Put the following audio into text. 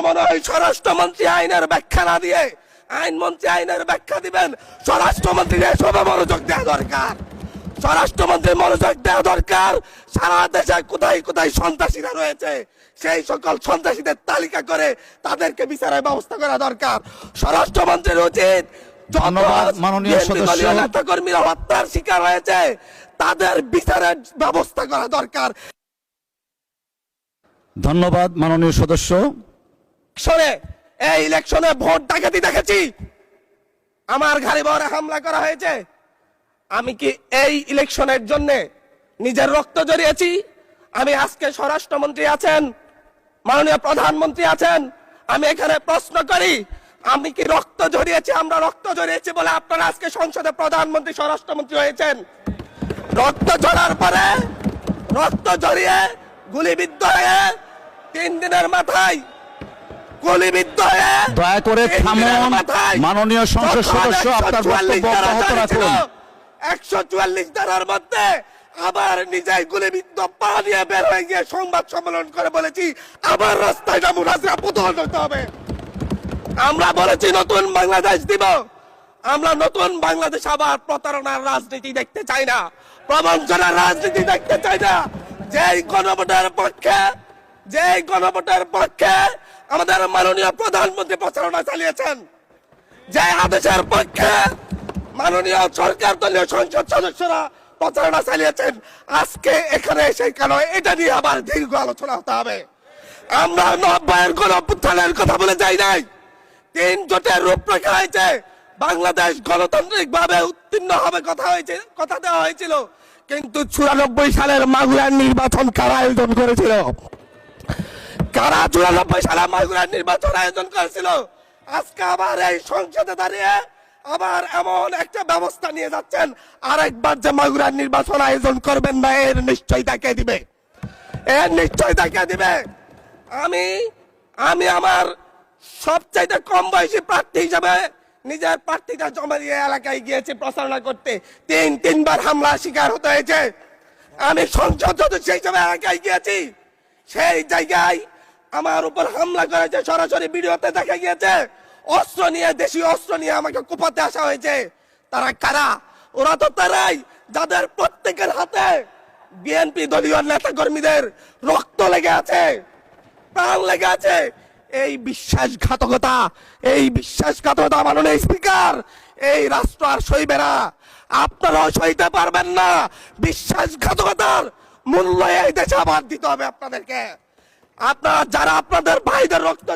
মনে হয় স্বরাষ্ট্রমন্ত্রী আইনের ব্যাখ্যা না দিয়ে আইনমন্ত্রী আইনের ব্যাখ্যা দিবেন। স্বরাষ্ট্রমন্ত্রীর এসবে মনোযোগ দেওয়া দরকার। স্বরাষ্ট্রমন্ত্রীর মনোযোগ দেওয়া দরকার। সারা দেশে কোথায় কোথায় সন্ত্রাসীরা রয়েছে সেই সকল সন্ত্রাসীদের তালিকা করে তাদেরকে বিচারের ব্যবস্থা করা দরকার। স্বরাষ্ট্রমন্ত্রীর উচিত ধন্যবাদ মাননীয় সদস্য। নেতাকর্মীরা হত্যার শিকার হয়েছে তাদের বিচারের ব্যবস্থা করা দরকার। ধন্যবাদ মাননীয় সদস্য। এই ইলেকশনে ভোট ডাকাতি দেখেছি, আমার ঘাড়ি বহরে হামলা করা হয়েছে। আমি কি এই ইলেকশনের জন্য নিজের রক্ত জড়িয়েছি? আমি আজকে স্বরাষ্ট্রমন্ত্রী আছেন, মাননীয় প্রধানমন্ত্রী আছেন, আমি এখানে প্রশ্ন করি আমি কি রক্ত জড়িয়েছি? আমরা রক্ত জড়িয়েছি বলে আপনারা আজকে সংসদে প্রধানমন্ত্রী স্বরাষ্ট্রমন্ত্রী হয়েছেন। রক্ত ঝরার পরে রক্ত জড়িয়ে গুলিবিদ্ধ হয়ে 3 দিনের মাথায় গুলিবিদ্ধ হয়ে দয়া করে থামুন মাননীয় সংসদ সদস্য, আপনার বক্তব্য অব্যাহত রাখুন। 144 ধারার মধ্যে আবার নিজেই গুলিবিদ্ধ পা নিয়ে বের হয়ে গিয়ে সংবাদ সম্মেলন করে বলেছি আবার রাস্তায় নামুন, পুতুল হতে হবে। আমরা বলেছি নতুন বাংলাদেশ দিব। আমরা নতুন বাংলাদেশ আবার প্রতারণার রাজনীতি দেখতে চাই না, প্রবঞ্চনার রাজনীতি দেখতে চাই না। যেই গণভোটের পক্ষে আমাদের মাননীয় প্রধানমন্ত্রী প্রচারণা চালিয়েছেন, যে আদেশের পক্ষে মাননীয় সরকার দলীয় সংসদ সদস্যরা প্রচারণা চালিয়েছেন, আজকে এখানে এসে কেন এটা নিয়ে আবার দীর্ঘ আলোচনা হতে হবে? আমরা 90-এর গণঅভ্যুত্থানের কথা বলে যাই নাই। 3 জোটের রূপরেখা হয়েছে, বাংলাদেশ গণতান্ত্রিক ভাবে উত্তীর্ণ হবে কথা দেওয়া হয়েছিল, কিন্তু 94 সালের মাগুরার নির্বাচন কারা আয়োজন করেছিল? কারা 94 সালে মাগুরার নির্বাচন আয়োজন করেছিল? আজকে আবার এই সংসদে দাঁড়িয়ে আবার এমন একটা ব্যবস্থা নিয়ে যাচ্ছেন, আরেকবার যে মাগুরার নির্বাচন আয়োজন করবেন না এর নিশ্চয় দেখিয়ে দিবে, এর নিশ্চয় দেখিয়ে দিবে। আমি আমার সবচাইতে কম বয়সী প্রার্থী হিসাবে নিজের প্রার্থীটা জমা দিয়ে এলাকায় গিয়েছি প্রচারণা করতে, 3বার হামলা শিকার হতে হয়েছে। আমি সংসদ সদস্য হিসাবে এলাকায় গিয়েছি, সেই জায়গায় আমার উপর হামলা করেছে, সরাসরি ভিডিওতে দেখা গিয়েছে। অস্ত্র নিয়ে, দেশীয় অস্ত্র নিয়ে আমাকে কোপাতে আসা হয়েছে। তারা কারা? ওরা তো তারাই যাদের প্রত্যেকের হাতে বিএনপি দলীয় নেতা কর্মীদের রক্ত লেগে আছে, প্রাণ লেগে আছে। এই বিশ্বাসঘাতকতা মাননীয় স্পিকার, এই রাষ্ট্র আর সইবে না, আপনারাও সইতে পারবেন না। বিশ্বাসঘাতকতার মূল্য এই দেশে আবার দিতে হবে আপনাদেরকে। আপনারা যারা আপনাদের ভাইদের রক্ত